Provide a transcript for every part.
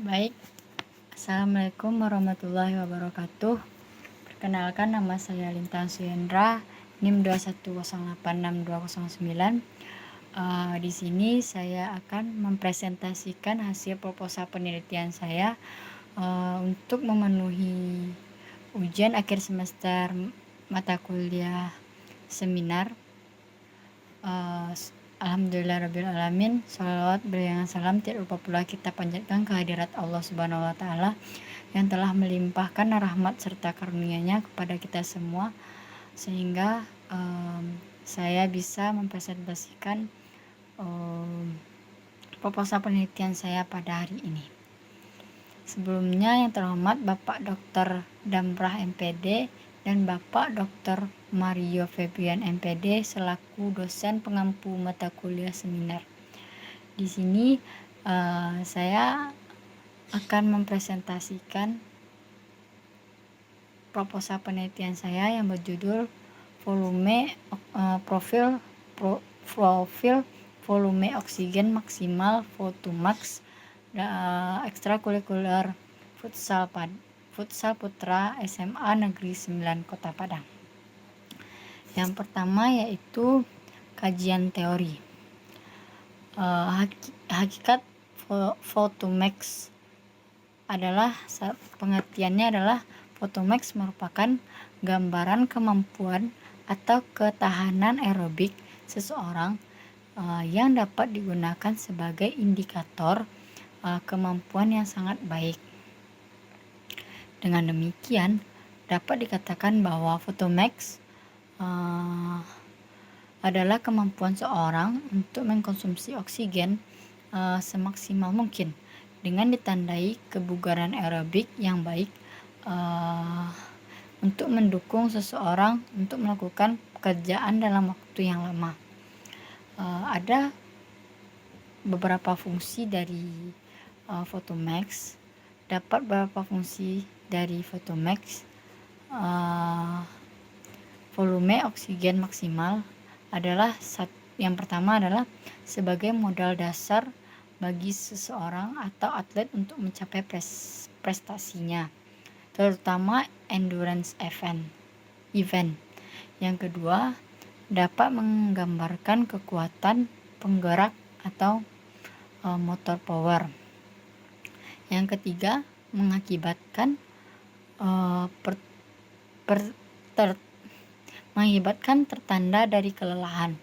Baik, Assalamualaikum warahmatullahi wabarakatuh. Perkenalkan, nama saya Lintang Suyendra, NIM 2108629. Di sini saya akan mempresentasikan hasil proposal penelitian saya untuk memenuhi ujian akhir semester mata kuliah seminar. Alhamdulillahirrabbilalamin. Shalawat beriringan salam tidak lupa pula kita panjatkan kehadirat Allah Subhanahu wa Ta'ala yang telah melimpahkan rahmat serta karunia-Nya kepada kita semua, sehingga saya bisa mempresentasikan proposal penelitian saya pada hari ini. Sebelumnya, yang terhormat Bapak Dr. Damrah MPD dan Bapak Dr. Mario Febrian MPD selaku dosen pengampu mata kuliah seminar. Di sini saya akan mempresentasikan proposal penelitian saya yang berjudul profil volume oksigen maksimal Fotomax ekstrakurikuler Futsal Putra SMA Negeri 9 Kota Padang. Yang pertama yaitu kajian teori. Hakikat Fotomax adalah, pengertiannya adalah Fotomax merupakan gambaran kemampuan atau ketahanan aerobik seseorang yang dapat digunakan sebagai indikator kemampuan yang sangat baik. Dengan demikian, dapat dikatakan bahwa Fotomax adalah kemampuan seorang untuk mengkonsumsi oksigen semaksimal mungkin dengan ditandai kebugaran aerobik yang baik untuk mendukung seseorang untuk melakukan pekerjaan dalam waktu yang lama. Ada beberapa fungsi dari Fotomax. Dapat beberapa fungsi dari Fotomax. Volume oksigen maksimal adalah yang pertama adalah sebagai modal dasar bagi seseorang atau atlet untuk mencapai prestasinya, terutama endurance event. Yang kedua, dapat menggambarkan kekuatan penggerak atau motor power. Yang ketiga, mengakibatkan tertanda dari kelelahan.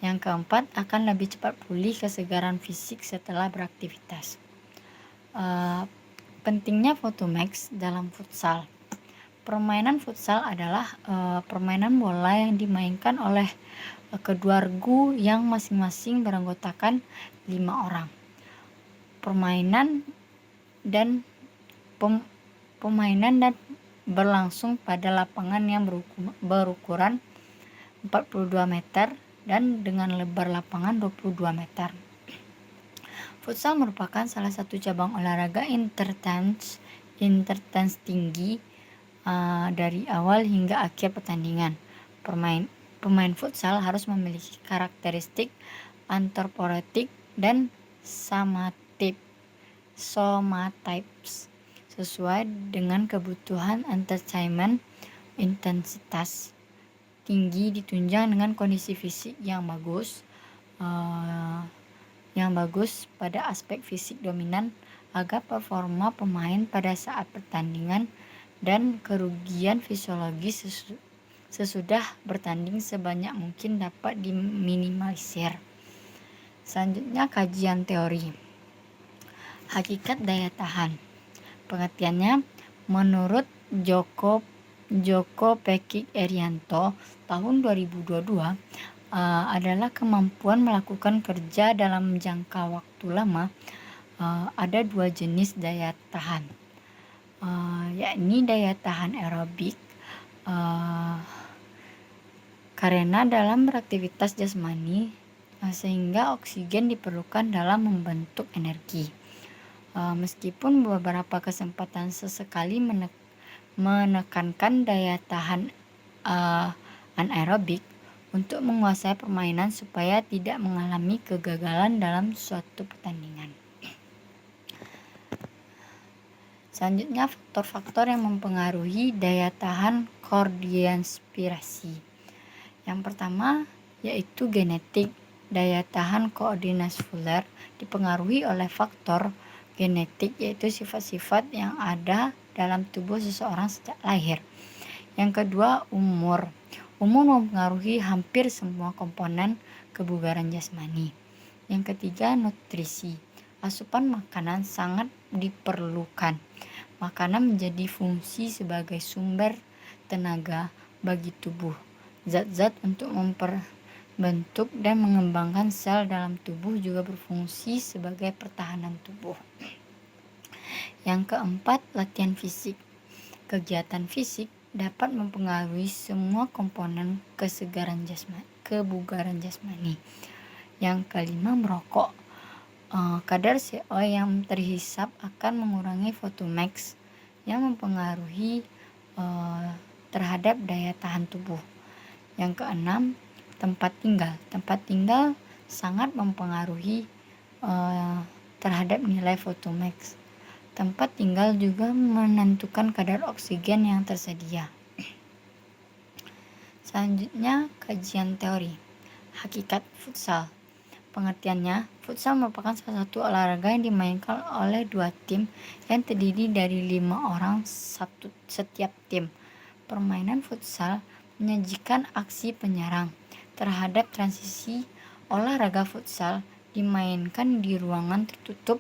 Yang keempat, akan lebih cepat pulih kesegaran fisik setelah beraktivitas. Pentingnya Fotomax dalam futsal. Permainan futsal adalah permainan bola yang dimainkan oleh kedua regu yang masing-masing beranggotakan 5 orang. Permainan dan berlangsung pada lapangan yang berukuran 42 meter dan dengan lebar lapangan 22 meter. Futsal merupakan salah satu cabang olahraga intense tinggi dari awal hingga akhir pertandingan. Pemain futsal harus memiliki karakteristik anthroporetic dan somatypes sesuai dengan kebutuhan entertainment. Intensitas tinggi ditunjang dengan kondisi fisik yang bagus pada aspek fisik dominan agar performa pemain pada saat pertandingan dan kerugian fisiologis sesudah bertanding sebanyak mungkin dapat diminimalisir. Selanjutnya, kajian teori. Hakikat daya tahan. Pengertiannya, menurut Joko Pekik Erianto tahun 2022 adalah kemampuan melakukan kerja dalam jangka waktu lama. Ada dua jenis daya tahan, yakni daya tahan aerobik karena dalam beraktivitas jasmani sehingga oksigen diperlukan dalam membentuk energi. Meskipun beberapa kesempatan sesekali menekankan daya tahan anaerobik untuk menguasai permainan supaya tidak mengalami kegagalan dalam suatu pertandingan. Selanjutnya, faktor-faktor yang mempengaruhi daya tahan koordinasi. Yang pertama yaitu genetik. Daya tahan koordinaskuler dipengaruhi oleh faktor genetik, yaitu sifat-sifat yang ada dalam tubuh seseorang sejak lahir. Yang kedua, umur. Umur mempengaruhi hampir semua komponen kebugaran jasmani. Yang ketiga, nutrisi. Asupan makanan sangat diperlukan. Makanan menjadi fungsi sebagai sumber tenaga bagi tubuh. Zat-zat untuk membentuk dan mengembangkan sel dalam tubuh juga berfungsi sebagai pertahanan tubuh. Yang keempat, latihan fisik. Kegiatan fisik dapat mempengaruhi semua komponen kebugaran jasmani. Yang kelima, merokok. Kadar CO yang terhisap akan mengurangi Photomax yang mempengaruhi terhadap daya tahan tubuh. Yang keenam, tempat tinggal. Tempat tinggal sangat mempengaruhi terhadap nilai Photomax. Tempat tinggal juga menentukan kadar oksigen yang tersedia. Selanjutnya, kajian teori. Hakikat futsal. Pengertiannya, futsal merupakan salah satu olahraga yang dimainkan oleh 2 tim yang terdiri dari 5 orang setiap tim. Permainan futsal menyajikan aksi penyerang. Terhadap transisi, olahraga futsal dimainkan di ruangan tertutup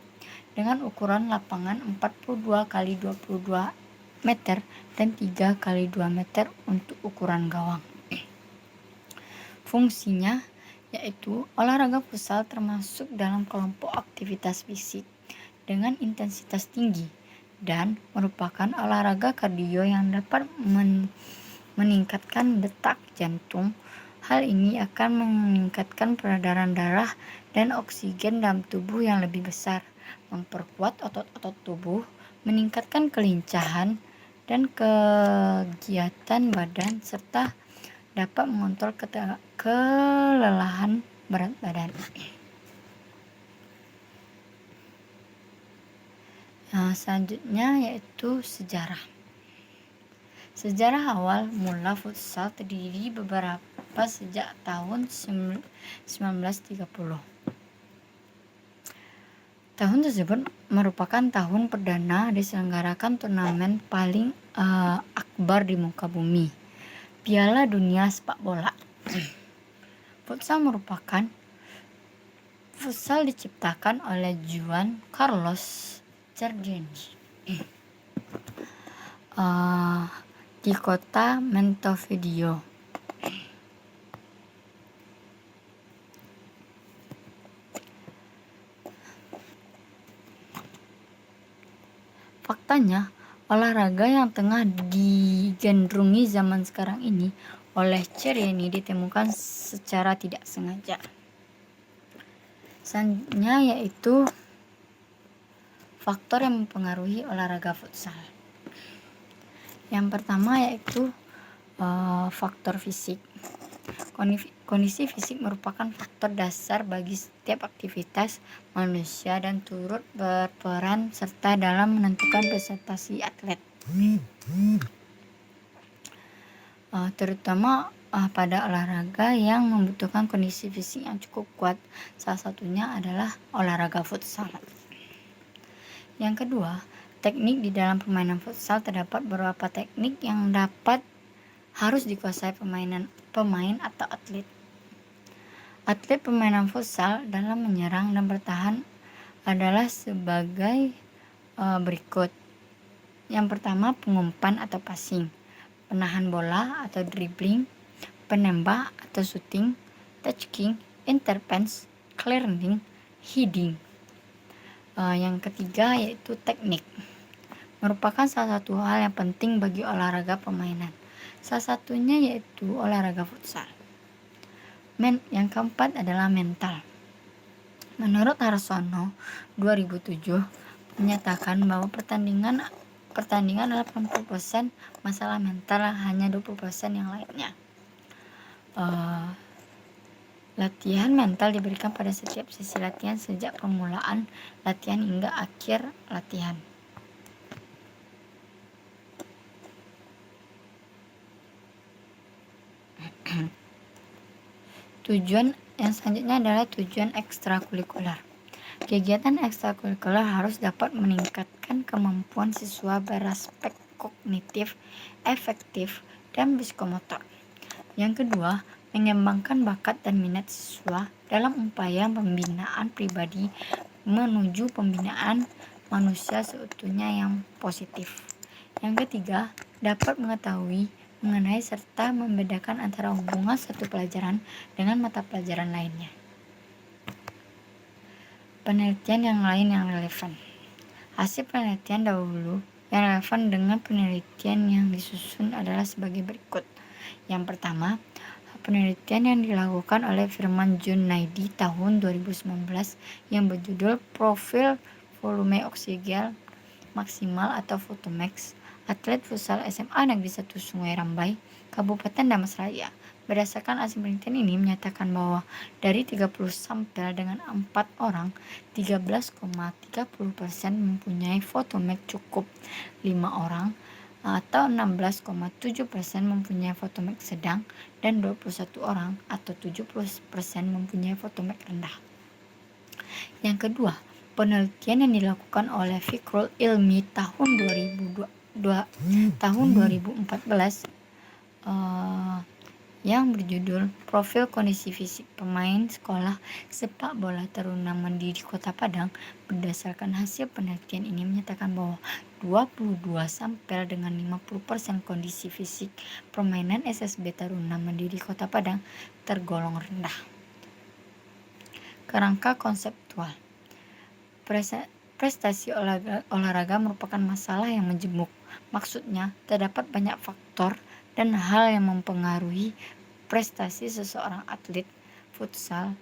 dengan ukuran lapangan 42 x 22 meter dan 3 x 2 meter untuk ukuran gawang. Fungsinya yaitu olahraga futsal termasuk dalam kelompok aktivitas fisik dengan intensitas tinggi dan merupakan olahraga kardio yang dapat meningkatkan detak jantung. Hal ini akan meningkatkan peredaran darah dan oksigen dalam tubuh yang lebih besar, memperkuat otot-otot tubuh, meningkatkan kelincahan dan kegiatan badan, serta dapat mengontrol kelelahan berat badan. Selanjutnya yaitu sejarah. Sejarah awal mula futsal terdiri beberapa sejak tahun 1930. Tahun tersebut merupakan tahun perdana diselenggarakan turnamen paling akbar di muka bumi, Piala Dunia Sepak Bola. Futsal diciptakan oleh Juan Carlos Jardine di kota Montevideo. Faktanya, olahraga yang tengah digandrungi zaman sekarang ini oleh Cereni ditemukan secara tidak sengaja. Selanjutnya yaitu faktor yang mempengaruhi olahraga futsal. Yang pertama yaitu faktor fisik. Kondisi fisik merupakan faktor dasar bagi setiap aktivitas manusia dan turut berperan serta dalam menentukan prestasi atlet. Terutama pada olahraga yang membutuhkan kondisi fisik yang cukup kuat. Salah satunya adalah olahraga futsal. Yang kedua, teknik di dalam permainan futsal. Terdapat beberapa teknik yang harus dikuasai pemain atau atlet. Atlet permainan futsal dalam menyerang dan bertahan adalah sebagai berikut. Yang pertama, pengumpan atau passing, penahan bola atau dribbling, penembak atau shooting, touching, interference, clearing, heading. Yang ketiga yaitu teknik. Merupakan salah satu hal yang penting bagi olahraga permainan. Salah satunya yaitu olahraga futsal. Yang keempat adalah mental. Menurut Harsono 2007 menyatakan bahwa pertandingan adalah 80% masalah mental, hanya 20% yang lainnya. Latihan mental diberikan pada setiap sesi latihan sejak permulaan latihan hingga akhir latihan. Tujuan yang selanjutnya adalah tujuan ekstrakurikuler. Kegiatan ekstrakurikuler harus dapat meningkatkan kemampuan siswa beraspek kognitif, efektif, dan psikomotor. Yang kedua, mengembangkan bakat dan minat siswa dalam upaya pembinaan pribadi menuju pembinaan manusia seutuhnya yang positif. Yang ketiga, dapat mengetahui mengenai serta membedakan antara hubungan satu pelajaran dengan mata pelajaran lainnya. Penelitian yang lain yang relevan. Hasil penelitian dahulu yang relevan dengan penelitian yang disusun adalah sebagai berikut. Yang pertama, penelitian yang dilakukan oleh Firman Junaidi tahun 2019 yang berjudul Profil Volume Oksigen Maksimal atau Fotomax atlet futsal SMA Negeri 1 Sungai Rambai, Kabupaten Damastraya. Berdasarkan hasil penelitian ini menyatakan bahwa dari 30 sampel dengan 4 orang, 13,30% mempunyai fotomax cukup, 5 orang atau 16,7% mempunyai fotomax sedang, dan 21 orang atau 70% mempunyai fotomax rendah. Yang kedua, penelitian yang dilakukan oleh Fikrul Ilmi tahun 2014 yang berjudul Profil Kondisi Fisik Pemain Sekolah Sepak Bola Taruna Mandiri Kota Padang. Berdasarkan hasil penelitian ini menyatakan bahwa 22 sampel dengan 50% kondisi fisik permainan SSB Taruna Mandiri Kota Padang tergolong rendah. Kerangka konseptual. Prestasi olahraga merupakan masalah yang menjemuk. Maksudnya, terdapat banyak faktor dan hal yang mempengaruhi prestasi seseorang atlet futsal.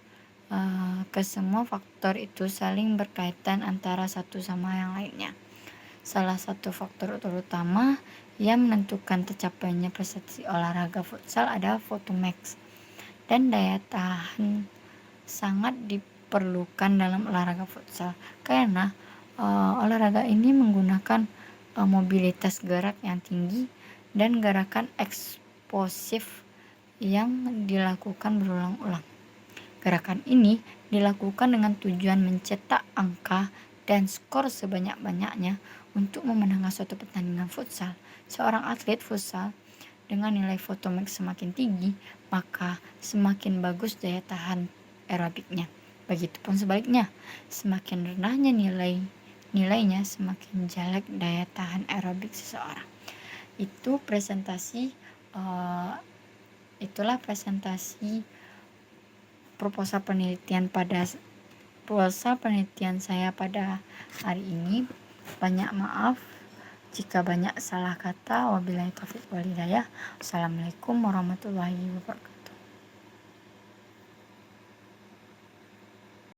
Kesemua faktor itu saling berkaitan antara satu sama yang lainnya. Salah satu faktor terutama yang menentukan tercapainya prestasi olahraga futsal adalah fotomax, dan daya tahan sangat diperlukan dalam olahraga futsal karena olahraga ini menggunakan mobilitas gerak yang tinggi dan gerakan eksplosif yang dilakukan berulang-ulang. Gerakan ini dilakukan dengan tujuan mencetak angka dan skor sebanyak-banyaknya untuk memenangkan suatu pertandingan futsal. Seorang atlet futsal dengan nilai fotomax semakin tinggi, maka semakin bagus daya tahan aerobiknya. Begitupun sebaliknya, semakin renahnya nilainya, semakin jelek daya tahan aerobik seseorang. Itulah presentasi proposal penelitian saya pada hari ini. Banyak maaf jika banyak salah kata. Wabillahi taufiq wal hidayah. Assalamualaikum warahmatullahi wabarakatuh.